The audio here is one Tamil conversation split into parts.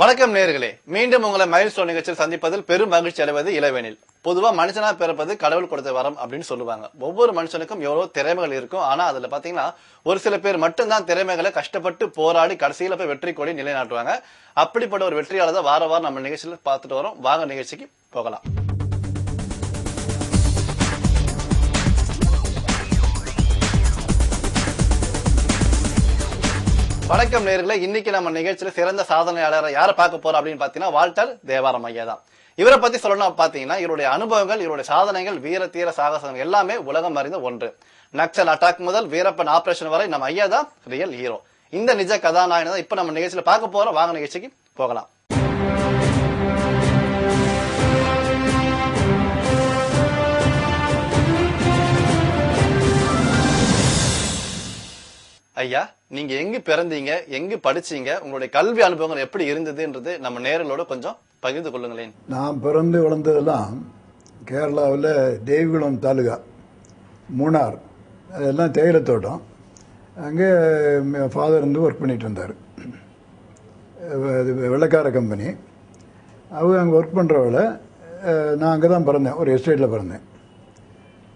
வணக்கம் நேயர்களே, மீண்டும் உங்களை மைல்ஸ்டோன் நிகழ்ச்சியில் சந்திப்பதில் பெரும் மகிழ்ச்சி அடைவது இளவேனில். பொதுவா மனுஷனா பிறப்பது கடவுள் கொடுத்த வரம் அப்படின்னு சொல்லுவாங்க. ஒவ்வொரு மனுஷனுக்கும் எவ்வளவு திறமைகள் இருக்கும். ஆனா அதுல பாத்தீங்கன்னா ஒரு சில பேர் மட்டும்தான் திறமைகளை கஷ்டப்பட்டு போராடி கடைசியில போய் வெற்றி கொடி நிலைநாட்டுவாங்க. அப்படிப்பட்ட ஒரு வெற்றியாளர் தான் வார வாரம் நம்ம நிகழ்ச்சியில பார்த்துட்டு வரோம். வாங்க நிகழ்ச்சிக்கு போகலாம். வணக்கம் நேயர்களே, இன்னைக்கு நம்ம நிகழ்ச்சியில சிறந்த சாதனையாளர் யாரை பார்க்க போறோம் அப்படின்னு பாத்தீங்கன்னா வால்டர் தேவாரம் ஐயா தான். இவரை பத்தி சொல்லணும் பாத்தீங்கன்னா இவருடைய அனுபவங்கள், இவருடைய சாதனைகள், வீர தீர சாகசங்கள் எல்லாமே உலகம் அறிந்த ஒன்று. நக்சல் அட்டாக் முதல் வீரப்பன் ஆபரேஷன் வரை நம்ம ஐயா தான் ரியல் ஹீரோ. இந்த நிஜ கதாநாயகன் தான் இப்ப நம்ம நிகழ்ச்சியில பார்க்க போறோம். வாங்க நிகழ்ச்சிக்கு போகலாம். ஐயா, நீங்க எங்க பிறந்தீங்க, எங்க படிச்சீங்க, உங்களுடைய கல்வி அனுபவங்கள் எப்படி இருந்ததுன்றது நம்ம நேயர்களோட கொஞ்சம் பகிர்ந்து கொள்ளுங்களேன். நான் பிறந்து வளர்ந்ததெல்லாம் கேரளாவில் தேவிகுளம் தாலுகா, மூணார், அதெல்லாம் தேயிலை தோட்டம். அங்கே ஃபாதர் வந்து ஒர்க் பண்ணிட்டு இருந்தார். வெள்ளைக்கார கம்பெனி. அவங்க அங்கே ஒர்க் பண்ணுறவளை நான் அங்கே தான் பிறந்தேன், ஒரு எஸ்டேட்டில் பிறந்தேன்.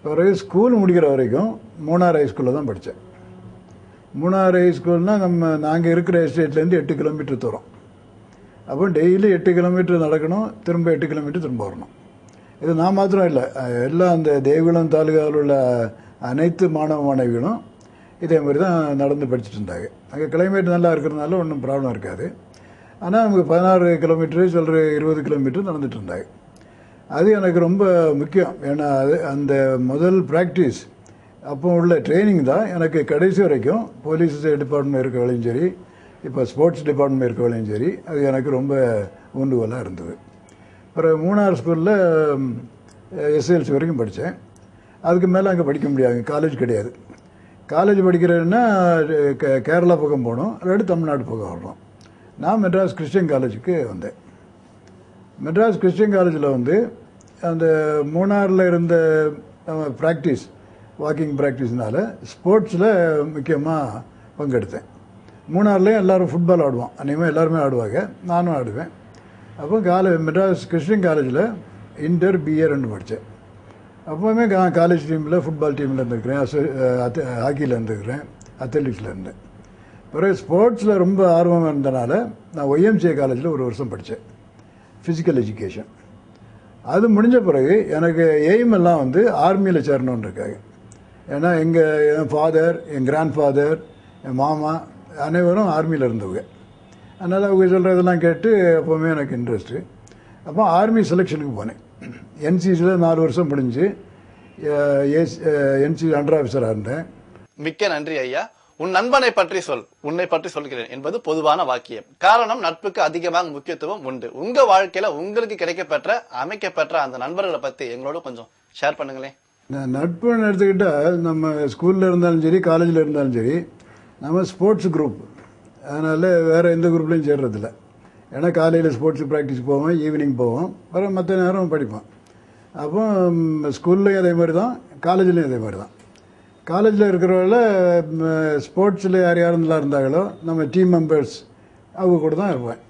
பிறகு ஸ்கூல் முடிக்கிற வரைக்கும் மூணார் ஹைஸ்கூலில் தான் படித்தேன். மூணார் ஹைஸ்கூல்னால் நாங்கள் இருக்கிற எஸ்டேட்லேருந்து 8 கிலோமீட்டர் தூரம். அப்போ டெய்லி 8 கிலோமீட்டர் நடக்கணும், திரும்ப 8 கிலோமீட்டர் திரும்ப வரணும். இது நான் மாத்திரம் இல்லை, எல்லாம் அந்த தேவிகுளம் தாலுகாவில் உள்ள அனைத்து மாணவ மாணவிகளும் இதே மாதிரி தான் நடந்து படிச்சுட்டு இருந்தாங்க. அங்கே கிளைமேட் நல்லா இருக்கிறதுனால ஒன்றும் ப்ராப்ளம் இருக்காது. ஆனால் நமக்கு 16 கிலோமீட்டரு சிலர் 20 கிலோமீட்டர் நடந்துட்டு இருந்தாங்க. அது எனக்கு ரொம்ப முக்கியம். ஏன்னா அது அந்த முதல் ப்ராக்டிஸ், அப்போ உள்ள ட்ரைனிங் தான் எனக்கு கடைசி வரைக்கும் போலீஸ் டிபார்ட்மெண்ட் இருக்க வேலையும் சரி, இப்போ ஸ்போர்ட்ஸ் டிபார்ட்மெண்ட் இருக்க வேலையும் சரி, அது எனக்கு ரொம்ப ஊண்டுகோலாக இருந்தது. அப்புறம் மூணார் ஸ்கூலில் எஸ்எல்சி வரைக்கும் படித்தேன். அதுக்கு மேலே அங்கே படிக்க முடியாது, காலேஜ் கிடையாது. காலேஜ் படிக்கிறேன்னா கேரளா பக்கம் போகணும், இல்லாட்டி தமிழ்நாடு பக்கம் வரணும். நான் மெட்ராஸ் கிறிஸ்டியன் காலேஜுக்கு வந்தேன். மெட்ராஸ் கிறிஸ்டியன் காலேஜில் வந்து அந்த மூணாரில் இருந்த ப்ராக்டிஸ், வாக்கிங் ப்ராக்டிஸ்னால ஸ்போர்ட்ஸில் முக்கியமாக பங்கெடுத்தேன். மூணாறுலேயும் எல்லோரும் ஃபுட்பால் ஆடுவோம், அநேகமாக எல்லாருமே ஆடுவாங்க, நானும் ஆடுவேன். அப்போ மெட்ராஸ் கிறிஸ்டியன் காலேஜில் இன்டர் பிஏ 2 படித்தேன். அப்போவுமே காலேஜ் டீமில் ஃபுட்பால் டீமில் இருந்துருக்கிறேன், ஹாக்கியில் இருந்துருக்கிறேன், அத்லெட்டிக்ஸில் இருந்தேன். பிறகு ஸ்போர்ட்ஸில் ரொம்ப ஆர்வமாக இருந்தனால நான் ஒய்எம்சிஏ காலேஜில் 1 வருஷம் படித்தேன், ஃபிசிக்கல் எஜுகேஷன். அது முடிஞ்ச பிறகு எனக்கு எய்ம் எல்லாம் வந்து ஆர்மியில் சேரணுன்னு இருக்காங்க. ஏன்னா என் ஃபாதர், என் கிராண்ட் ஃபாதர், என் மாமா அனைவரும் ஆர்மியில் இருந்தவங்க. அதனால் அவங்க சொல்கிறதெல்லாம் கேட்டு எப்போவுமே எனக்கு இன்ட்ரெஸ்ட்டு. அப்போ ஆர்மி செலெக்ஷனுக்கு போனேன். என்சிசியில் 4 வருஷம் முடிஞ்சு என்சிசி அண்டர் ஆஃபீஸராக இருந்தேன். மிக்க நன்றி ஐயா. உன் நண்பனை பற்றி சொல், உன்னை பற்றி சொல்கிறேன் என்பது பொதுவான வாக்கியம். காரணம், நட்புக்கு அதிகமாக முக்கியத்துவம் உண்டு. உங்க வாழ்க்கையில உங்களுக்கு கிடைக்கப்பெற்ற, அமைக்கப்பெற்ற அந்த நண்பர்களை பத்தி எங்களோட கொஞ்சம் ஷேர் பண்ணுங்களேன். நட்புன்னு எடுத்துக்கிட்டால் நம்ம ஸ்கூலில் இருந்தாலும் சரி, காலேஜில் இருந்தாலும் சரி, நம்ம ஸ்போர்ட்ஸ் குரூப். அதனால் வேறு எந்த குரூப்லையும் சேர்றதில்ல. ஏன்னா காலையில் ஸ்போர்ட்ஸ் ப்ராக்டிஸ் போவோம், ஈவினிங் போவோம், வர மற்ற நேரம் படிப்போம். அப்போ ஸ்கூல்லையும் அதே மாதிரி தான், காலேஜ்லேயும் அதே மாதிரி தான். காலேஜில் இருக்கிறவங்கள ஸ்போர்ட்ஸில் யார் நல்லா இருந்தாங்களோ நம்ம டீம் மெம்பர்ஸ் அவங்க கூட தான் இருப்பேன்.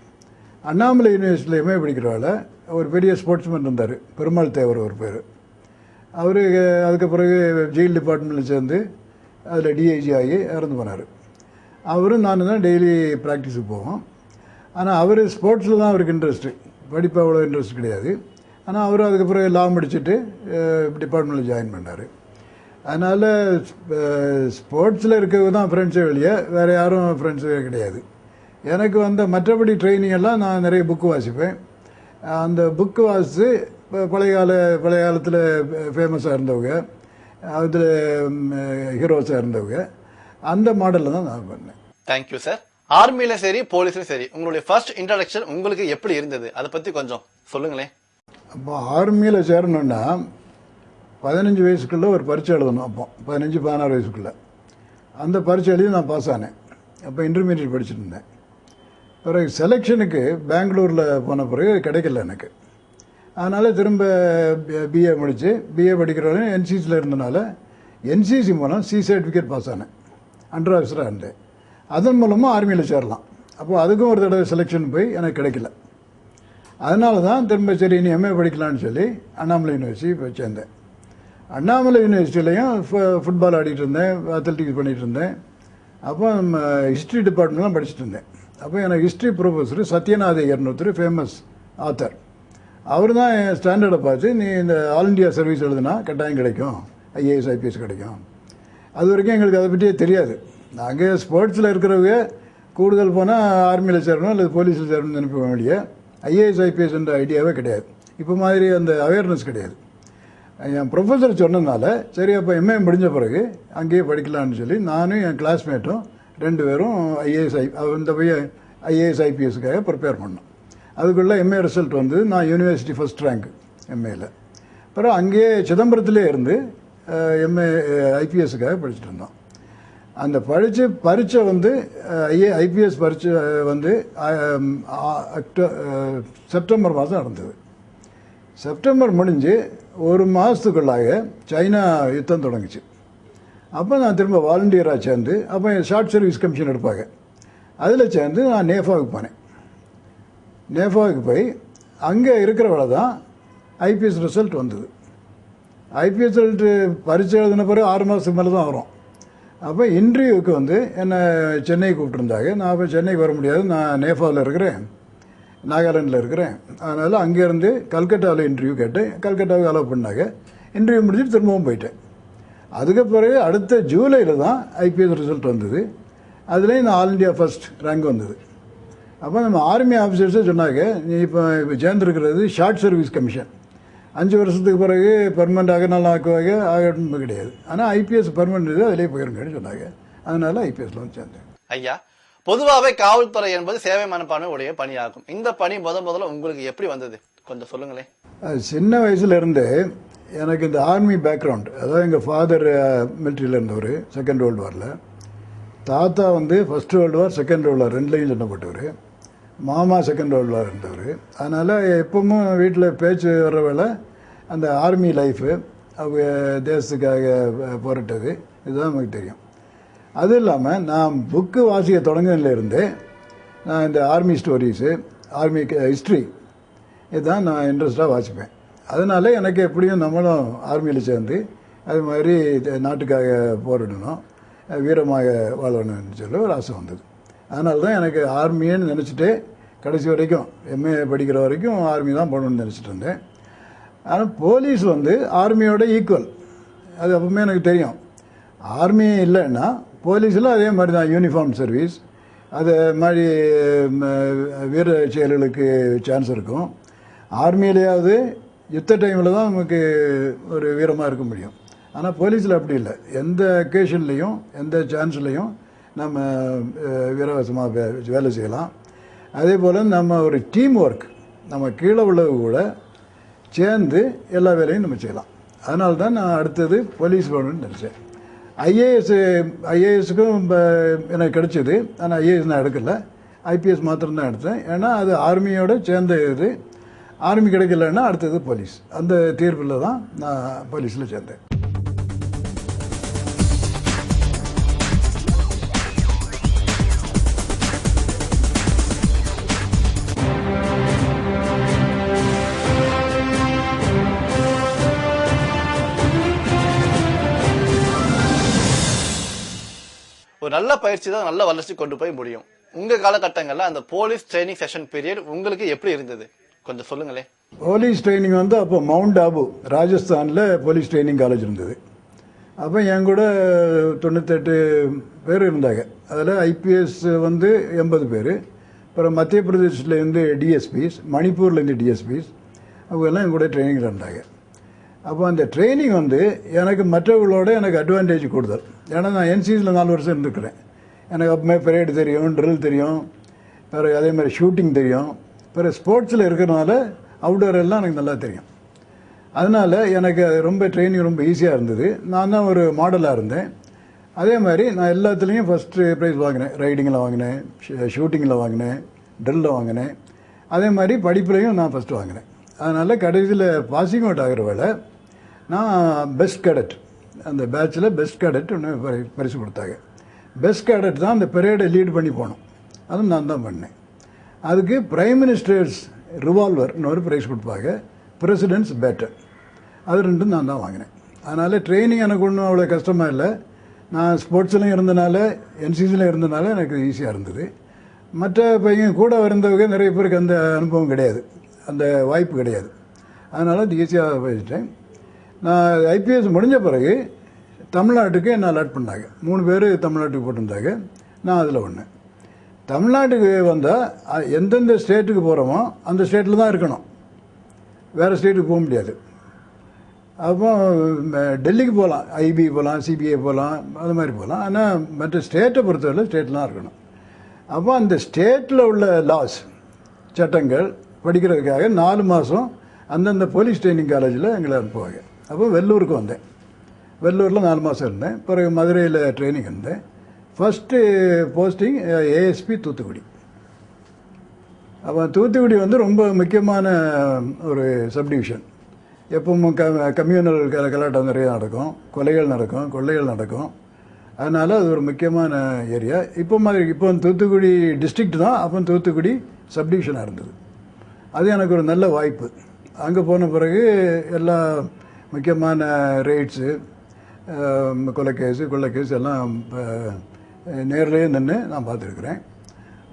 அண்ணாமலை யூனிவர்சிட்டிலையுமே படிக்கிறவங்கள ஒரு பெரிய ஸ்போர்ட்ஸ்மேன் இருந்தார், பெருமாள் தேவர் ஒரு பேர். அவர் அதுக்கு பிறகு ஜெயில் டிபார்ட்மெண்ட்டில் சேர்ந்து அதில் டிஐஜி ஆகி இறந்து போனார். அவரும் நான் தான் டெய்லி ப்ராக்டிஸுக்கு போவோம். ஆனால் அவர் ஸ்போர்ட்ஸில் தான் அவருக்கு இன்ட்ரெஸ்ட்டு, படிப்பு அவ்வளோ இன்ட்ரெஸ்ட் கிடையாது. ஆனால் அவரும் அதுக்கு பிறகு லா முடிச்சுட்டு டிபார்ட்மெண்ட்டில் ஜாயின் பண்ணார். அதனால் ஸ்போர்ட்ஸில் இருக்கிறது தான் ஃப்ரெண்ட்ஸே வெளியே, வேறு யாரும் ஃப்ரெண்ட்ஸே கிடையாது. எனக்கு வந்த மற்றபடி ட்ரைனிங் எல்லாம் நான் நிறைய புக்கு வாசிப்பேன். அந்த புக்கு வாசித்து பழைய காலத்தில் ஃபேமஸாக இருந்தவங்க, அதில் ஹீரோஸாக இருந்தவங்க, அந்த மாடலில் தான் நான் பண்ணேன். Thank you sir. ஆர்மியில சரி, போலீஸ்லையும் சரி, உங்களுடைய ஃபர்ஸ்ட் இன்ட்ரடக்ஷன் உங்களுக்கு எப்படி இருந்தது, அதை பற்றி கொஞ்சம் சொல்லுங்களேன். அப்போ ஆர்மியில் சேரணுன்னா 15 வயசுக்குள்ளே ஒரு பரீட்சை எழுதணும். அப்போ 15-16 வயசுக்குள்ளே அந்த பரீட்சை எழுதி நான் பாஸ் ஆனேன். அப்போ இன்டர்மீடியட் படிச்சுட்டு இருந்தேன். பிறகு செலெக்ஷனுக்கு பெங்களூரில் போன பிறகு கிடைக்கல எனக்கு. அதனால் திரும்ப பிஏ முடித்து, பிஏ படிக்கிறவங்க என்சிசியில் இருந்தனால என்சிசி மூலம் சி சர்டிஃபிகேட் பாஸ் ஆனேன், அண்டர் ஆஃபீஸராக இருந்தேன். அதன் மூலமாக ஆர்மியில் சேரலாம். அப்போ அதுக்கும் ஒரு தடவை செலெக்ஷன் போய் எனக்கு கிடைக்கல. அதனால தான் திரும்ப சரி நீ எம்ஏ படிக்கலான்னு சொல்லி அண்ணாமலை யூனிவர்சிட்டி போய் சேர்ந்தேன். அண்ணாமலை யூனிவர்சிட்டிலையும் ஃபுட்பால் ஆடிட்டு இருந்தேன், அத்லட்டிக்ஸ் பண்ணிகிட்டு இருந்தேன். அப்போ ஹிஸ்ட்ரி டிபார்ட்மெண்ட் தான் படிச்சுட்டு இருந்தேன். அப்போ எனக்கு ஹிஸ்ட்ரி ப்ரொஃபஸர் சத்யநாத ஐயர்னு ஒருத்தர் ஃபேமஸ் ஆத்தர், அவர் தான் என் ஸ்டாண்டர்டை பார்த்து நீ இந்த ஆல் இண்டியா சர்வீஸ் எழுதுனா கட்டாயம் கிடைக்கும், ஐஏஎஸ் ஐபிஎஸ் கிடைக்கும். அது வரைக்கும் எங்களுக்கு அதை பற்றியே தெரியாது. நாங்கள் ஸ்போர்ட்ஸில் இருக்கிறவங்க கூடுதல் போனால் ஆர்மியில் சேரணும் அல்லது போலீஸில் சேரணும்னு நினைப்ப வேண்டிய ஐஏஎஸ் ஐபிஎஸ்ன்ற ஐடியாவே கிடையாது. இப்போ மாதிரி அந்த அவேர்னஸ் கிடையாது. என் ப்ரொஃபஸர் சொன்னதுனால சரி அப்போ எம்ஏ முடிஞ்ச பிறகு அங்கேயே படிக்கலான்னு சொல்லி நானும் என் கிளாஸ்மேட்டும் 2 பேரும் இந்த போய் ஐஏஎஸ் ஐபிஎஸ்க்காக ப்ரிப்பேர் பண்ணோம். அதுக்குள்ளே எம்ஏ ரிசல்ட் வந்து நான் யூனிவர்சிட்டி ஃபர்ஸ்ட் ரேங்க் எம்ஏயில். அப்புறம் அங்கேயே சிதம்பரத்திலே இருந்து எம்ஏ ஐபிஎஸ்க்காக படிச்சுட்டு இருந்தோம். அந்த பரீட்சை வந்து ஐபிஎஸ் பரீட்சை வந்து செப்டம்பர் மாதம் நடந்தது. செப்டம்பர் முடிஞ்சு 1 மாதத்துக்குள்ளாக சைனா யுத்தம் தொடங்குச்சு. அப்போ நான் திரும்ப வாலண்டியராக சேர்ந்து அப்போ ஷார்ட் சர்வீஸ் கமிஷன் எடுப்பாங்க, அதில் சேர்ந்து நான் நேஃபாவுக்கு போனேன். நேஃபாவுக்கு போய் அங்கே இருக்கிறவளை தான் ஐபிஎஸ் ரிசல்ட் வந்தது. ஐபிஎஸ் ரிசல்ட்டு பரீட்சை எழுதின பிறகு 6 மாதத்துக்கு மேலே தான் வரும். அப்போ இன்டர்வியூவுக்கு வந்து என்னை சென்னை கூப்பிட்டுருந்தாங்க. நான் அப்போ சென்னைக்கு வர முடியாது, நான் நேஃபாவில் இருக்கிறேன், நாகாலாண்டில் இருக்கிறேன். அதனால் அங்கேருந்து கல்கட்டாவில் இன்டர்வியூ கேட்டேன். கல்கட்டாவுக்கு அலோவ் பண்ணாங்க. இன்டர்வியூ முடிச்சுட்டு திரும்பவும் போயிட்டேன். அதுக்கு பிறகு அடுத்த ஜூலையில் தான் ஐபிஎஸ் ரிசல்ட் வந்தது. அதுலேயும் நான் ஆல் இண்டியா ஃபர்ஸ்ட் ரேங்க் வந்தது. அப்போ நம்ம ஆர்மி ஆஃபீஸர்ஸே சொன்னாங்க நீ இப்போ சேர்ந்துருக்கிறது ஷார்ட் சர்வீஸ் கமிஷன், 5 வருஷத்துக்கு பிறகு பெர்மனெண்ட் ஆகினாலும் ஆக்குவாங்க, ஆகணும் கிடையாது. ஆனால் ஐபிஎஸ் பெர்மனெண்ட் இது அதிலே போயிருங்கன்னு சொன்னாங்க. அதனால ஐபிஎஸ்ல வந்து சேர்ந்தேன். ஐயா, பொதுவாகவே காவல்துறை என்பது சேவை மனப்பான்மை உடைய பணியாகும். இந்த பணி முதல்ல உங்களுக்கு எப்படி வந்தது கொஞ்சம் சொல்லுங்களேன். சின்ன வயசுல இருந்தே எனக்கு இந்த ஆர்மி பேக்ரவுண்ட், அதாவது எங்கள் ஃபாதர் மிலிட்ரியில் இருந்தவர், செகண்ட் வேர்ல்டு வாரில். தாத்தா வந்து first world war, second world war ரெண்டுலையும் சொன்னப்பட்டவர். மாமா செகண்ட் வேர்ல்டு வார் இருந்தவர். அதனால் எப்பவும் வீட்டில் பேச்சு வர்ற வேலை அந்த ஆர்மி லைஃபு, அவங்க தேசத்துக்காக போராட்டது, இதுதான் நமக்கு தெரியும். அது இல்லாமல் நான் புக்கு வாசிக்க தொடங்கினதுலேருந்தே நான் இந்த ஆர்மி ஸ்டோரிஸு, ஆர்மி ஹிஸ்ட்ரி இதுதான் நான் இன்ட்ரெஸ்டாக வாசிப்பேன். அதனால எனக்கு எப்படியும் நம்மளும் ஆர்மியில் சேர்ந்து அது மாதிரி நாட்டுக்காக போரிடணும், வீரமாக வாழணும்னு சொல்லி ஒரு ஆசை வந்தது. அதனால தான் எனக்கு ஆர்மின்னு நினச்சிட்டு கடைசி வரைக்கும் எம்ஏ படிக்கிற வரைக்கும் ஆர்மி தான் போகணுன்னு நினச்சிட்டு இருந்தேன். ஆனால் போலீஸ் வந்து ஆர்மியோட ஈக்குவல், அது அப்பவுமே எனக்கு தெரியும். ஆர்மி இல்லைன்னா போலீஸில் அதே மாதிரி தான் யூனிஃபார்ம் சர்வீஸ், அது மாதிரி வீர செயல்களுக்கு சான்ஸ் இருக்கும். ஆர்மியிலேயாவது யுத்த டைமில் தான் நமக்கு ஒரு வீரமாக இருக்க முடியும். ஆனால் போலீஸில் அப்படி இல்லை, எந்த அக்கேஷன்லேயும் எந்த சான்ஸ்லேயும் நம்ம வீரவசமாக வேலை செய்யலாம். அதே போல் நம்ம ஒரு டீம் ஒர்க், நம்ம கீழே உள்ளவங்க கூட சேர்ந்து எல்லா வேலையும் நம்ம செய்யலாம். அதனால தான் நான் அடுத்தது போலீஸ் போகணுன்னு நினச்சேன். ஐஏஎஸ்க்கும் எனக்கு கிடைச்சிது. ஆனால் ஐஏஎஸ் நான் எடுக்கலை, ஐபிஎஸ் மாத்திரம்தான் எடுத்தேன். ஏன்னா அது ஆர்மியோட சேர்ந்த இது. ஆர்மி கிடைக்கலன்னா அடுத்தது போலீஸ். அந்த தீர்ப்பில் தான் நான் போலீஸில் சேர்ந்தேன். ஒரு நல்ல பயிற்சி தான் நல்ல வளர்ச்சி கொண்டு போய் முடியும். உங்க காலகட்டங்கள்ல அந்த போலீஸ் ட்ரைனிங் செஷன் பீரியட் உங்களுக்கு எப்படி இருந்தது கொஞ்சம் சொல்லுங்களேன். போலீஸ் ட்ரைனிங் வந்து அப்போ மவுண்ட் ஆபு ராஜஸ்தானில் போலீஸ் ட்ரைனிங் காலேஜ் இருந்தது. அப்போ என் கூட 98 பேர் இருந்தாங்க. அதில் ஐபிஎஸ் வந்து 80 பேர், அப்புறம் மத்திய பிரதேசத்துலேருந்து டிஎஸ்பிஸ், மணிப்பூர்லேருந்து டிஎஸ்பிஸ், அவங்கெல்லாம் என் கூட ட்ரைனிங்கில் இருந்தாங்க. அப்போ அந்த ட்ரைனிங் வந்து எனக்கு மற்றவர்களோட எனக்கு அட்வான்டேஜ் கூடுதல். ஏன்னா நான் என்சிசியில் 4 வருஷம் இருந்துக்கிறேன். எனக்கு அப்பவுமே பரேடு தெரியும், ட்ரில் தெரியும், பிறகு அதே மாதிரி ஷூட்டிங் தெரியும். பிறகு ஸ்போர்ட்ஸில் இருக்கிறனால அவுட்டோர் எல்லாம் எனக்கு நல்லா தெரியும். அதனால் எனக்கு ரொம்ப ட்ரைனிங் ரொம்ப ஈஸியாக இருந்தது. நான் தான் ஒரு மாடலாக இருந்தேன். அதே மாதிரி நான் எல்லாத்துலேயும் ஃபஸ்ட்டு ப்ரைஸ் வாங்கினேன். ரைடிங்கில் வாங்கினேன், ஷூட்டிங்கில் வாங்கினேன், ட்ரில்லில் வாங்கினேன். அதே மாதிரி படிப்புலையும் நான் ஃபஸ்ட்டு வாங்கினேன். அதனால் கடைசியில் பாசிங் அவுட் ஆகிற வேலை நான் பெஸ்ட் கேடட், அந்த பேட்சில் பெஸ்ட் கேடட் ஒன்று பரிசு கொடுத்தாங்க. பெஸ்ட் கேடட் தான் அந்த பரேடை லீட் பண்ணி போகணும். அதுவும் நான் தான் பண்ணேன். அதுக்கு பிரைம் மினிஸ்டர்ஸ் ரிவால்வர்னு ஒரு ப்ரைஸ் கொடுப்பாங்க, பிரசிடென்ட்ஸ் பேட்டர், அது ரெண்டும் நான் தான் வாங்கினேன். அதனால் ட்ரைனிங் எனக்கு ஒன்றும் அவ்வளோ கஷ்டமாக இல்லை. நான் ஸ்போர்ட்ஸ்லையும் இருந்தனால, என்சிசியில் இருந்தனால எனக்கு ஈஸியாக இருந்தது. மற்ற பையன் கூட இருந்தவங்க நிறைய பேருக்கு அந்த அனுபவம் கிடையாது, அந்த வாய்ப்பு கிடையாது. அதனால் அது ஈஸியாக போயிட்டேன். நான் ஐபிஎஸ் முடிஞ்ச பிறகு தமிழ்நாட்டுக்கு என்ன அலாட் பண்ணாங்க. 3 பேர் தமிழ்நாட்டுக்கு போட்டிருந்தாங்க, நான் அதில் ஒன்று. தமிழ்நாட்டுக்கு வந்தால் எந்தெந்த ஸ்டேட்டுக்கு போகிறோமோ அந்த ஸ்டேட்டில் தான் இருக்கணும், வேறு ஸ்டேட்டுக்கு போக முடியாது. அப்போ டெல்லிக்கு போகலாம், ஐபி போகலாம், சிபிஐ போகலாம், அது மாதிரி போகலாம். ஆனால் மற்ற ஸ்டேட்டை பொறுத்தவரை ஸ்டேட்டில் தான் இருக்கணும். அப்போ அந்த ஸ்டேட்டில் உள்ள லாஸ் சட்டங்கள் படிக்கிறதுக்காக 4 மாதம் அந்தந்த போலீஸ் ட்ரைனிங் காலேஜில் எங்களை அனுப்புவாங்க. அப்போ வெள்ளூருக்கு வந்தேன். வெள்ளூரில் 4 மாதம் இருந்தேன். பிறகு மதுரையில் ட்ரைனிங் இருந்தேன். First posting ASP Thoothukudi. அப்போ தூத்துக்குடி வந்து ரொம்ப முக்கியமான ஒரு சப்டிவிஷன். எப்பவும் கம்யூனல் கலாட்டம் நிறைய நடக்கும், கொலைகள் நடக்கும், கொள்ளைகள் நடக்கும். அதனால் அது ஒரு முக்கியமான ஏரியா. இப்போ தூத்துக்குடி டிஸ்ட்ரிக்ட் தான், அப்போ தூத்துக்குடி சப்டிவிஷனாக இருந்தது. அது எனக்கு ஒரு நல்ல வாய்ப்பு. அங்கே போன பிறகு எல்லா முக்கியமான ரெய்ட்ஸு, கொலைக்கேஸு, கொள்ளைக்கேஸ் எல்லாம் நேர்லேயே நின்று நான் பார்த்துருக்குறேன்.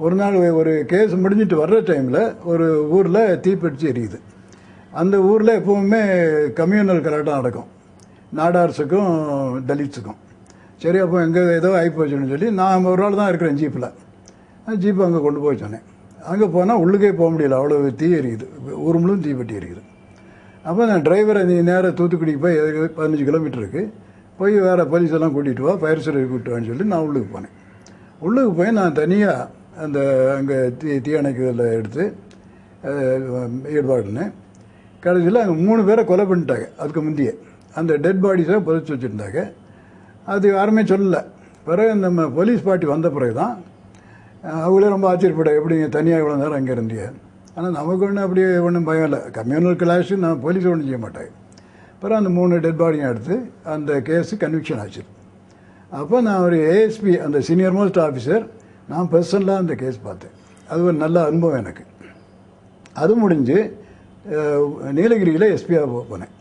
ஒரு நாள் ஒரு கேஸ் முடிஞ்சிட்டு வர்ற டைமில் ஒரு ஊரில் தீப்பிடிச்சு எரியுது. அந்த ஊரில் எப்போவுமே கம்யூனல் கலாட்டம் நடக்கும், நாடார்ஸுக்கும் தலித்ஸுக்கும். சரி, அப்போ எங்கே ஏதோ ஆகிப்போச்சுன்னு சொல்லி நான் ஒரு ஆள் தான் இருக்கிறேன் ஜீப்பில். ஜீப்பை அங்கே கொண்டு போய் சொன்னேன். அங்கே போனால் உள்ளுக்கே போக முடியல, அவ்வளோ தீ எரியுது, ஊர் முழுவதும் தீப்பெட்டி எரியுது. அப்போ நான் டிரைவரை நீ நேராக தூத்துக்குடிக்கு போய் 15 கிலோமீட்டருக்கு போய் வேறு போலீஸ் எல்லாம் கூட்டிகிட்டு வா, ஃபயர் சர்வீஸ் கூப்பிட்டு வான்னு சொல்லி நான் உள்ளுக்கு போனேன். உள்ளுக்கு போய் நான் தனியாக அந்த அங்கே தீ அணைக்கிறதில் எடுத்து ஈடுபாடுனேன். கடைசியில் அங்கே 3 பேரை கொலை பண்ணிட்டாங்க. அதுக்கு முந்தைய அந்த டெட் பாடிஸை புதைச்சி வச்சுருந்தாங்க. அது யாருமே சொல்லலை. பிறகு நம்ம போலீஸ் பார்ட்டி வந்த பிறகு தான் அவங்களே ரொம்ப ஆச்சரியப்பட, எப்படிங்க தனியாக இவ்வளோ நேரம் அங்கே இருந்தீங்க. ஆனால் நமக்கு ஒன்றும் அப்படியே ஒன்றும் பயம் இல்லை, கம்யூனல் கிளாஷு நான் போலீஸ் ஒன்றும் செய்ய மாட்டாங்க. பிறகு அந்த 3 டெட் பாடியும் எடுத்து அந்த கேஸு கன்விக்ஷன் ஆச்சு. அப்போ நான் ஒரு ஏஎஸ்பி, அந்த சீனியர் மோஸ்ட் ஆஃபீஸர், நான் பர்சனலாக அந்த கேஸ் பார்த்தேன். அது ஒரு நல்ல அனுபவம் எனக்கு. அது முடிஞ்சு நீலகிரியில் எஸ்பியாக போனேன்.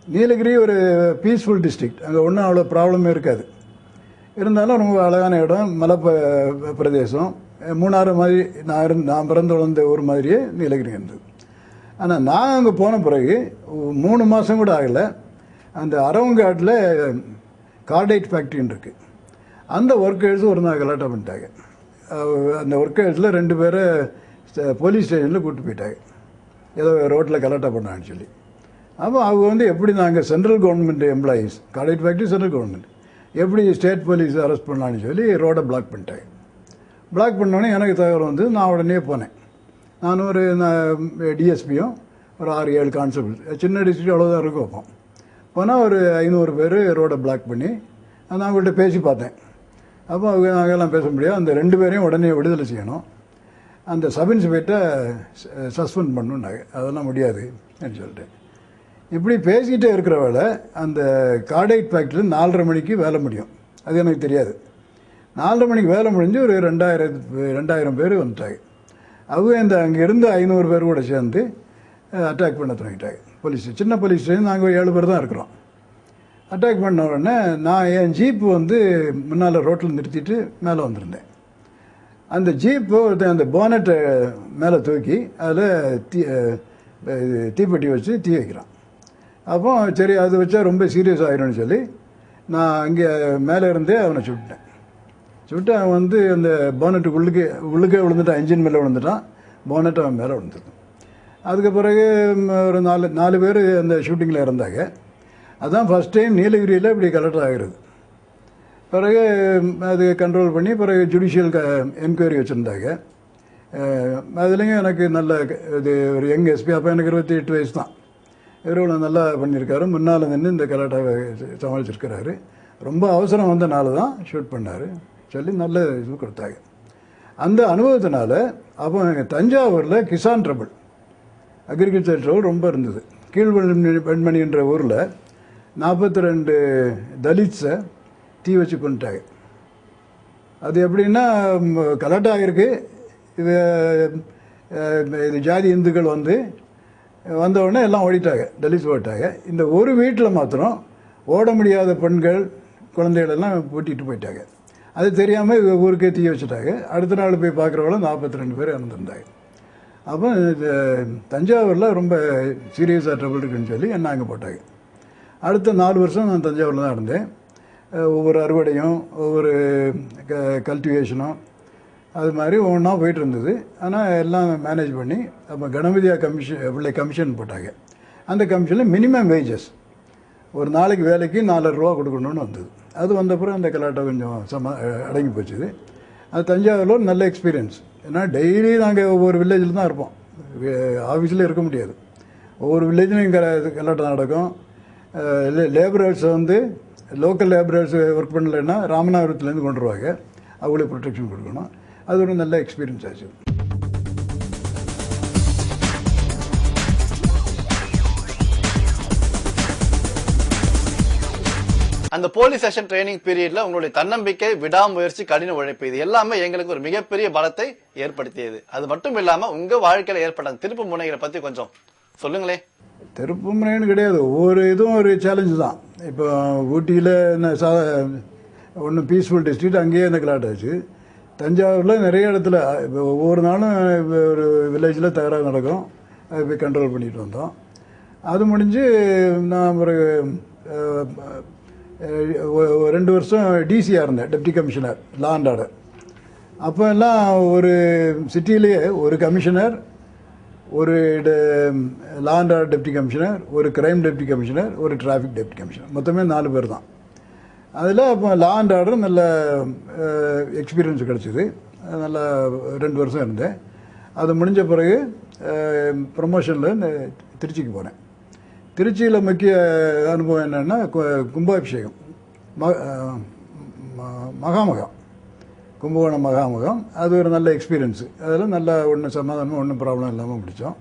நீலகிரி ஒரு பீஸ்ஃபுல் டிஸ்ட்ரிக்ட், அங்கே ஒன்றும் அவ்வளோ ப்ராப்ளமே இருக்காது. இருந்தாலும் ரொம்ப அழகான இடம், மலை பிரதேசம். மூணாறு மாதிரி நான் பிறந்து வளர்ந்த ஊர் மாதிரியே நீலகிரி இருந்தது. ஆனால் நான் அங்கே போன பிறகு 3 மாதம் கூட ஆகலை, அந்த அரவங்காட்டில் கார்டைட் ஃபேக்ட்ரின்னு இருக்குது. அந்த ஒர்க்கர்ஸும் ஒரு நாள் கலாட்டம் பண்ணிட்டாங்க. அந்த ஒர்க்கர்ஸில் 2 பேரை போலீஸ் ஸ்டேஷனில் கூப்பிட்டு போயிட்டாங்க, ஏதோ ரோட்டில் கலாட்டம் பண்ணான்னு சொல்லி. அப்போ அவங்க வந்து எப்படி நாங்கள் central government employees, cordite factory central government, எப்படி ஸ்டேட் போலீஸ் அரெஸ்ட் பண்ணலான்னு சொல்லி ரோடை பிளாக் பண்ணிட்டாங்க. பிளாக் பண்ணோடனே எனக்கு தகவல் வந்து நான் உடனே போனேன். நான் ஒரு டிஎஸ்பியும் ஒரு 6-7 கான்ஸ்டபிள், சின்ன டிஸ்ட்ரிக்ட் அவ்வளோதான் இருக்கும். அப்போ போனால் ஒரு 500 பேர் ரோடை பிளாக் பண்ணி நான் அவங்கள்ட்ட பேசி பார்த்தேன். அப்போ அவங்க நாங்கெல்லாம் பேச முடியாது, அந்த 2 பேரையும் உடனே விடுதலை செய்யணும், அந்த சப் இன்ஸ்பெக்டரை சஸ்பெண்ட் பண்ணணுன்னாங்க. அதெல்லாம் முடியாது அப்படின்னு சொல்லிட்டு இப்படி பேசிக்கிட்டே இருக்கிற வேலை அந்த கார்டைட் ஃபேக்ட்ரியில் 4:30 மணிக்கு வேலை முடியும். அது எனக்கு தெரியாது. 4:30 மணிக்கு வேலை முடிஞ்சு ஒரு 2000 பேர் வந்துட்டாங்க. அவங்க அங்கே இருந்த 500 பேர் கூட சேர்ந்து அட்டாக் பண்ண தொடங்கிட்டாங்க. போலீஸ், சின்ன போலீஸ் ஸ்டேஷன், நாங்கள் 7 பேர் தான் இருக்கிறோம். அட்டாக் பண்ண உடனே நான் என் ஜீப்பு வந்து முன்னால் ரோட்டில் நிறுத்திட்டு மேலே வந்திருந்தேன். அந்த ஜீப்பு ஒருத்தன் அந்த போனட்டை மேலே தூக்கி அதில் தீப்பெட்டி வச்சு தீ வைக்கிறான். அப்போ சரி, அது வச்சா ரொம்ப சீரியஸ் ஆகிடும்னு சொல்லி நான் அங்கே மேலே இருந்தே அவனை சுட்டு அவன் வந்து அந்த போனட்டுக்கு உள்ளுக்கே விழுந்துட்டான், இன்ஜின் மேலே விழுந்துட்டான், போனட் அவன் மேலே விழுந்துட்டான். அதுக்கு பிறகு ஒரு 4 பேர் அந்த ஷூட்டிங்கில் இருந்தாங்க. அதுதான் ஃபஸ்ட் டைம் நீலகிரியில் இப்படி கலெக்டர் ஆகிறது. பிறகு அது கண்ட்ரோல் பண்ணி பிறகு ஜுடிஷியல் என்கொயரி வச்சுருந்தாங்க. அதுலேயும் எனக்கு நல்ல இது ஒரு யங் எஸ்பி, அப்போ எனக்கு 28 வயசு தான். இவ்வளோ நல்லா பண்ணியிருக்காரு, முன்னால் நின்று இந்த கலாட்டாவை சமாளிச்சிருக்கிறாரு. ரொம்ப அவசரம் வந்தனால தான் ஷூட் பண்ணார் சொல்லி நல்ல இது கொடுத்தாங்க. அந்த அனுபவத்தினால அப்போ எங்கள் தஞ்சாவூரில் கிசான் ட்ரபிள், அக்ரிகல்ச்சர் ட்ரபிள் ரொம்ப இருந்தது. கீழ்வெண்மணின்ற ஊரில் 42 தலித்ஸை தீ வச்சு கொண்டுட்டாங்க. அது எப்படின்னா கலெக்ட் ஆகிருக்கு. இது இது ஜாதி இந்துக்கள் வந்த உடனே எல்லாம் ஓடிட்டாங்க, டெல்லிஸ் ஓடிட்டாங்க. இந்த ஒரு வீட்டில் மாத்திரம் ஓட முடியாத பெண்கள் குழந்தைகளெல்லாம் பூட்டிட்டு போயிட்டாங்க. அது தெரியாமல் ஊருக்கே தீ வச்சுட்டாங்க. அடுத்த நாள் போய் பார்க்குறவங்கள 42 பேர் இறந்துருந்தாங்க. அப்போ தஞ்சாவூரில் ரொம்ப சீரியஸாக ட்ரபிள் இருக்குன்னு சொல்லி என்ன அங்கே போட்டாங்க. அடுத்த 4 வருஷம் நான் தஞ்சாவூரில் தான் இருந்தேன். ஒவ்வொரு அறுவடையும் ஒவ்வொரு கல்டிவேஷனும் அது மாதிரி ஒவ்வொன்றா போயிட்டு இருந்தது. ஆனால் எல்லாம் மேனேஜ் பண்ணி அப்போ கணபதியா கமிஷன் போட்டாங்க. அந்த கமிஷனில் மினிமம் வேஜஸ் ஒரு நாளைக்கு வேலைக்கு 4,000 ரூபா கொடுக்கணும்னு வந்தது. அது வந்த பிறகு அந்த கலாட்டம் கொஞ்சம் அடங்கி போச்சுது. அது தஞ்சாவூரில் ஒரு நல்ல எக்ஸ்பீரியன்ஸ். ஏன்னா டெய்லி நாங்கள் ஒவ்வொரு வில்லேஜில் தான் இருப்போம், ஆஃபீஸில் இருக்க முடியாது. ஒவ்வொரு வில்லேஜ்லையும் கலாட்டம் நடக்கும். லேபரர்ஸ் லோக்கல் லேபரர்ஸ் ஒர்க் பண்ணலைன்னா ராமநாதபுரத்துலேருந்து கொண்டு வருவாங்க, அவங்களுக்கு ப்ரொடெக்ஷன் கொடுக்கணும். அது ஒரு நல்ல எக்ஸ்பீரியன்ஸ் ஆச்சு. அந்த போலீஸ் ஸ்டேஷன் ட்ரைனிங் பீரியட்ல உங்களுடைய தன்னம்பிக்கை, விடாமுயற்சி, கடின உழைப்பு இது எல்லாமே எங்களுக்கு ஒரு மிகப்பெரிய பலத்தை ஏற்படுத்தியது. அது மட்டும் இல்லாம உங்க வாழ்க்கையில ஏற்பட்ட திருப்பு முனைகளை பத்தி கொஞ்சம் சொல்லுங்களேன். திருப்பு முனைன்னு கிடையாது, ஒவ்வொரு இதுவும் ஒரு சேலஞ்சு தான். இப்போ ஊட்டியில் ஒன்றும் பீஸ்ஃபுல் டிஸ்ட்ரிக்ட், அங்கேயே இந்த கலாட் ஆச்சு. தஞ்சாவூரில் நிறைய இடத்துல இப்போ ஒவ்வொரு நாளும் ஒரு வில்லேஜில் தகராறு நடக்கும், அதை போய் கண்ட்ரோல் பண்ணிட்டு வந்தோம். அது முடிஞ்சு நான் ஒரு 2 வருஷம் டிசியாக இருந்தேன், deputy commissioner law and order. அப்போ எல்லாம் ஒரு சிட்டியிலேயே ஒரு கமிஷனர், ஒரு law and order deputy commissioner, ஒரு கிரைம் டெப்டி கமிஷனர், ஒரு டிராஃபிக் டெப்டி கமிஷனர், மொத்தமே 4 பேர் தான். அதில் இப்போ லா அண்ட் ஆர்டர் நல்ல எக்ஸ்பீரியன்ஸ் கிடச்சிது. நல்லா 2 வருஷம் இருந்தேன். அது முடிஞ்ச பிறகு ப்ரமோஷனில் திருச்சிக்கு போனேன். திருச்சியில் முக்கிய அனுபவம் என்னென்னா கும்பாபிஷேகம், மகாமகம், கும்பகோணம் மகாமகம். அது ஒரு நல்ல எக்ஸ்பீரியன்ஸு. அதில் நல்லா ஒன்றும் சமாதானமாக ஒன்றும் ப்ராப்ளம் இல்லாமல் முடித்தோம்.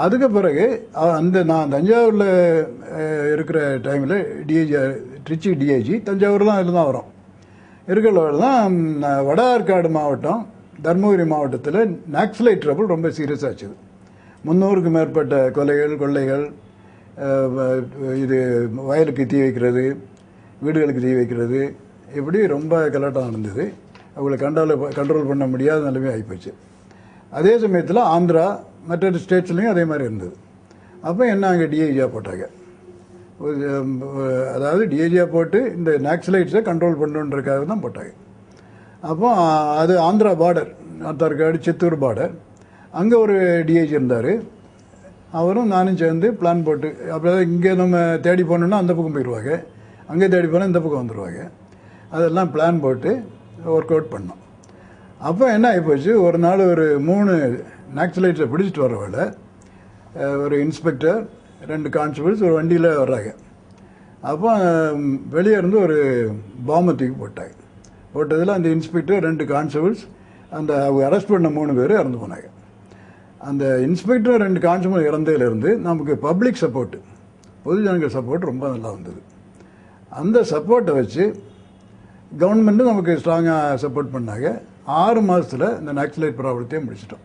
அதுக்கு பிறகு நான் தஞ்சாவூரில் இருக்கிற டைமில் திருச்சி டிஐஜி தஞ்சாவூர் தான் அதில் தான் வரும். இருக்கிறவர்கள் தான் வட ஆற்காடு மாவட்டம், தர்மபுரி மாவட்டத்தில் நக்சலைட் ட்ரபிள் ரொம்ப சீரியஸாக ஆச்சுது. 300க்கு மேற்பட்ட கொலைகள், கொள்ளைகள், இது வயலுக்கு தீ வைக்கிறது, வீடுகளுக்கு தீ வைக்கிறது, இப்படி ரொம்ப கலாட்டம் நடந்தது. அவங்களை கண்ட்ரோல் பண்ண முடியாத நிலைமை ஆகிப்போச்சு. அதே சமயத்தில் ஆந்திரா மற்ற ஸ்டேட்ஸ்லையும் அதே மாதிரி இருந்தது. அப்போ என்ன அங்கே டிஐஜியாக போட்டாங்க. அதாவது டிஐஜியாக போட்டு இந்த நக்சலைட்ஸை கண்ட்ரோல் பண்ணுன்றதுக்காக தான் போட்டாங்க. அப்போ அது ஆந்திரா பார்டர், ஆத்தார்காடு சித்தூர் பார்டர், அங்கே ஒரு டிஐஜி இருந்தார். அவரும் நானும் சேர்ந்து பிளான் போட்டு, அப்போ இங்கே நம்ம தேடி போனோம்னா அந்த பக்கம் போயிடுவாங்க, அங்கே தேடி போனால் இந்த பக்கம் வந்துடுவாங்க. அதெல்லாம் பிளான் போட்டு ஒர்க் அவுட் பண்ணோம். அப்போ என்ன ஆகிப்போச்சு, ஒரு நாள் ஒரு 3 நக்சலைட்ஸை பிடிச்சிட்டு வரவங்கள ஒரு இன்ஸ்பெக்டர், 2 கான்ஸ்டபிள்ஸ் ஒரு வண்டியில் வர்றாங்க. அப்போ வெளியே இருந்து ஒரு பாம்பை தூக்கி போட்டாங்க. போட்டதில் அந்த இன்ஸ்பெக்டர், 2 கான்ஸ்டபிள்ஸ், அந்த அவங்க அரெஸ்ட் பண்ண 3 பேர் இறந்து போனாங்க. அந்த இன்ஸ்பெக்டர் 2 கான்ஸ்டபிள் இறந்ததுலேருந்து நமக்கு பப்ளிக் சப்போர்ட்டு, பொது ஜனங்கள் சப்போர்ட் ரொம்ப நல்லா வந்தது. அந்த சப்போர்ட்டை வச்சு கவர்மெண்ட்டும் நமக்கு ஸ்ட்ராங்காக சப்போர்ட் பண்ணாங்க. 6 மாதத்தில் இந்த நக்சலைட் ப்ராப்ளத்தையும் முடிச்சிட்டோம்.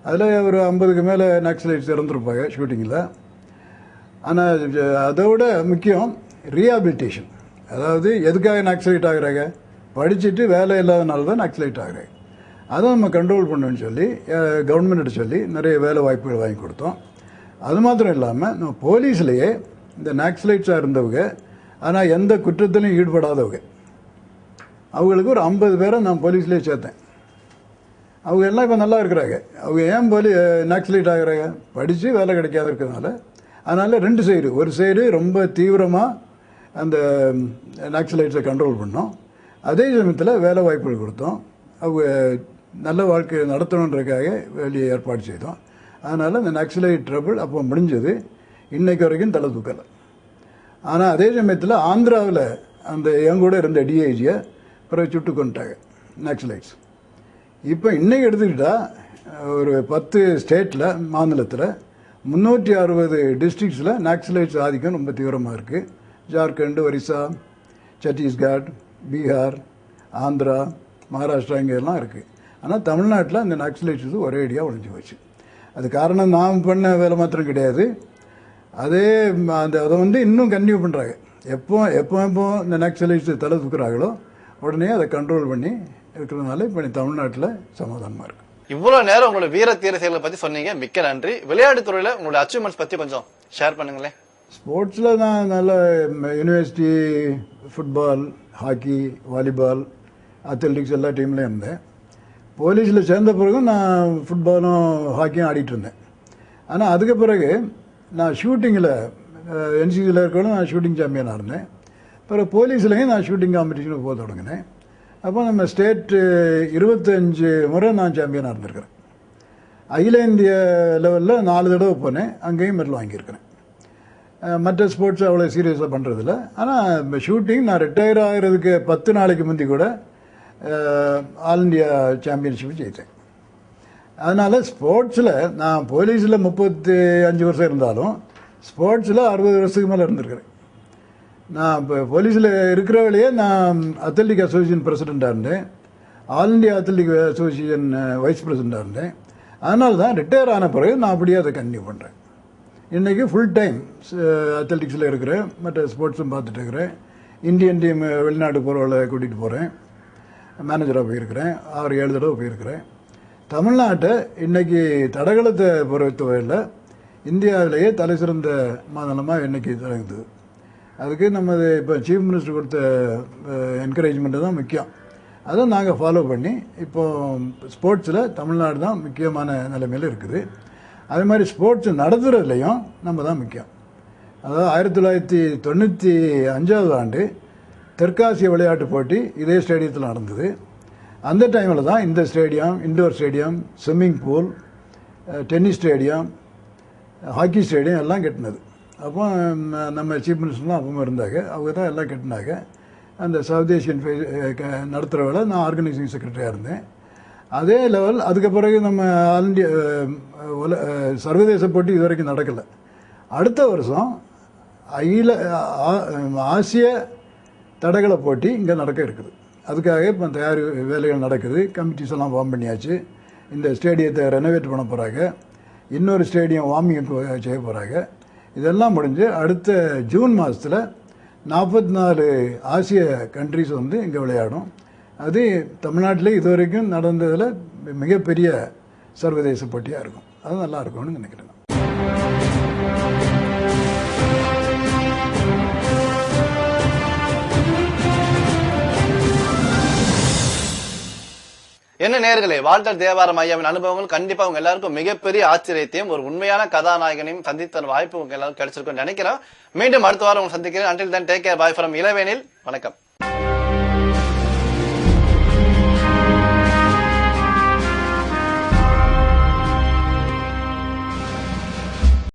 அதில் ஒரு 50க்கு மேலே நக்சலைட்ஸ் இறந்துருப்பாங்க ஷூட்டிங்கில். ஆனால் அதோட முக்கியம் ரீஹாபிலிட்டேஷன். அதாவது எதுக்காக நக்சலைட் ஆகுறாங்க, படிச்சுட்டு வேலை இல்லாதனால தான் நக்சலைட் ஆகுறாங்க. அதை நம்ம கண்ட்ரோல் பண்ணணும்னு சொல்லி கவர்மெண்ட்டை சொல்லி நிறைய வேலை வாய்ப்புகள் வாங்கி கொடுத்தோம். அது மாத்திரம் இல்லாமல் நம்ம போலீஸ்லேயே இந்த நக்சலைட்ஸாக இருந்தவங்க ஆனால் எந்த குற்றத்திலையும் ஈடுபடாதவங்க, அவங்களுக்கு ஒரு 50 பேரை நான் போலீஸ்லேயே சேர்த்தேன். அவங்க எல்லாம் இப்போ நல்லா இருக்கிறாங்க. அவங்க ஏன் நக்சலைட் ஆகிறாங்க, படித்து வேலை கிடைக்காத இருக்கிறதுனால. அதனால் 2 சைடு, ஒரு சைடு ரொம்ப தீவிரமாக அந்த நக்சலைட்ஸை கண்ட்ரோல் பண்ணோம், அதே சமயத்தில் வேலை வாய்ப்புகள் கொடுத்தோம். அவங்க நல்ல வாழ்க்கை நடத்தணுன்றதுக்காக வெளியே ஏற்பாடு செய்தோம். அதனால் இந்த நக்சலைட் ட்ரபிள் அப்போ முடிஞ்சது. இன்னைக்கு வரைக்கும் தலை தூக்கலை. ஆனால் அதே சமயத்தில் ஆந்திராவில் அந்த என் கூட இருந்த டிஐஜியை பிறகு சுட்டு கொண்டுட்டாங்க நக்சலைட்ஸ். இப்போ இன்றைக்கி எடுத்துக்கிட்டால் ஒரு 10 ஸ்டேட்டில், மாநிலத்தில் 360 டிஸ்ட்ரிக்ஸில் நக்சலைட்ஸ் ஆதிக்கம் ரொம்ப தீவிரமாக இருக்குது. ஜார்க்கண்ட், ஒரிசா, சத்தீஸ்கர், பீகார், ஆந்திரா, மகாராஷ்டிரா இங்கே எல்லாம் இருக்குது. ஆனால் தமிழ்நாட்டில் அந்த நக்சலைட்ஸ் ஒரே அடியாக ஒழிஞ்சு போச்சு. அது காரணம் நாம் பண்ண வேலை மாத்திரம் கிடையாது, அதே அதை வந்து இன்னும் கன்டினியூ பண்ணுறாங்க. எப்போ இந்த நக்சலைட்ஸ் தலை தூக்குறாங்களோ உடனே அதை கண்ட்ரோல் பண்ணி இருக்கிறதுனால இப்போ தமிழ்நாட்டில் சமாதானமாக இருக்குது. இவ்வளவு நேரம் உங்களோட வீர தீர செயல்களை பத்தி சொன்னீங்க, மிக்க நன்றி. விளையாட்டுத் துறையில உங்களோட அச்சீவ்மெண்ட்ஸ் பத்தி கொஞ்சம் ஷேர் பண்ணுங்களேன். ஸ்போர்ட்ஸில் நான் நல்ல university football, hockey, volleyball, athletics எல்லா டீம்லேயும் இருந்தேன். போலீஸில் சேர்ந்த பிறகும் நான் ஃபுட்பாலும் ஹாக்கியும் ஆடிட்டு இருந்தேன். ஆனால் அதுக்கு பிறகு நான் ஷூட்டிங்கில் என்சிசியில் இருக்கணும், நான் ஷூட்டிங் சாம்பியனாக இருந்தேன். பிறகு போலீஸ்லேயும் நான் ஷூட்டிங் காம்படிஷனுக்கு போக தொடங்கினேன். அப்போ நம்ம ஸ்டேட் 25 முறை நான் சாம்பியனாக இருந்திருக்கிறேன். அகில இந்திய லெவலில் 4 தடவை போனேன், அங்கேயும் மெடல் வாங்கியிருக்கிறேன். மற்ற ஸ்போர்ட்ஸ் அவ்வளோ சீரியஸாக பண்ணுறதில்ல. ஆனால் ஷூட்டிங் நான் ரிட்டையர் ஆகிறதுக்கு 10 நாளைக்கு முந்தி கூட ஆல் இண்டியா சாம்பியன்ஷிப் ஜெயித்தேன். அதனால் ஸ்போர்ட்ஸில் நான் போலீஸில் 35 வருஷம் இருந்தாலும் ஸ்போர்ட்ஸில் 60 வருஷத்துக்கு மேலே இருந்திருக்கிறேன். நான் இப்போ போலீஸில் இருக்கிற வேலையே நான் அத்லெட்டிக் அசோசியேஷன் பிரசிடெண்ட்டாக இருந்தேன், all India athletic association vice பிரசிடெண்ட்டாக இருந்தேன். அதனால தான் ரிட்டையர் ஆன பிறகு நான் அப்படியே அதை கண்டினியூ பண்ணுறேன். இன்றைக்கி ஃபுல் டைம் அத்லெட்டிக்ஸில் இருக்கிறேன், மற்ற ஸ்போர்ட்ஸும் பார்த்துட்டு இருக்கிறேன். இந்தியன் டீம் வெளிநாட்டு போகிறவளை கூட்டிகிட்டு போகிறேன், மேனேஜராக போயிருக்கிறேன், 6-7 தடவை போயிருக்கிறேன். தமிழ்நாட்டை இன்றைக்கி தடகளத்தை பொறுத்தவரையில் இந்தியாவிலேயே தலை சிறந்த மாநிலமாக இன்றைக்கி தொடங்குது. அதுக்கு நமது இப்போ சீஃப் மினிஸ்டர் கொடுத்த என்கரேஜ்மெண்ட்டு தான் முக்கியம். அதை நாங்கள் ஃபாலோ பண்ணி இப்போ ஸ்போர்ட்ஸில் தமிழ்நாடு தான் முக்கியமான நிலைமையில் இருக்குது. அதே மாதிரி ஸ்போர்ட்ஸ் நடத்துகிறதுலையும் நம்ம தான் முக்கியம். அதாவது 1995 ஆண்டு தெற்காசிய விளையாட்டு போட்டி இதே ஸ்டேடியத்தில் நடந்தது. அந்த டைமில் தான் இந்த stadium, indoor stadium, swimming pool, tennis stadium, hockey stadium எல்லாம் கட்டினது. அப்போ நம்ம சீஃப் மினிஸ்டர்லாம் அப்போ இருந்தாங்க, அவங்க தான் எல்லாம் கட்டினாங்க. அந்த சவுத் ஏஷியன் நடத்துகிற வேலை நான் ஆர்கனைசிங் செக்ரட்டரியாக இருந்தேன். அதே லெவல் அதுக்கு பிறகு நம்ம ஆல் இண்டியா சர்வதேச போட்டி இது வரைக்கும் நடக்கலை. அடுத்த வருஷம் ஆசிய தடகள போட்டி இங்கே நடக்க இருக்குது. அதுக்காக இப்போ தயார் வேலைகள் நடக்குது. கமிட்டிஸ் எல்லாம் ஃபார்ம் பண்ணியாச்சு. இந்த ஸ்டேடியத்தை ரெனோவேட் பண்ண போகிறாங்க, இன்னொரு ஸ்டேடியம் வார்மிங் செய்ய போகிறாங்க. இதெல்லாம் முடிஞ்சு அடுத்த ஜூன் மாதத்தில் 44 ஆசிய கண்ட்ரிஸ் வந்து இங்கே விளையாடும். அது தமிழ்நாட்டில் இது வரைக்கும் நடந்ததில் மிகப்பெரிய சர்வதேச போட்டியாக இருக்கும். அது நல்லா இருக்கும்னு நினைக்கிறேன். என்ன நேயர்களே, வால்டர் தேவாரம் ஐயாவின் அனுபவங்கள் கண்டிப்பா உங்க எல்லாருக்கும் மிகப்பெரிய ஆச்சரியத்தையும் ஒரு உண்மையான கதாநாயகனையும் சந்தித்த வாய்ப்பு உங்க எல்லாருக்கும் கிடைச்சிருக்கும்னு நினைக்கிறேன். மீண்டும் அடுத்த வாரம் உங்களை சந்திக்கிறேன். Until then, take care, bye from இளவேனில். வணக்கம்.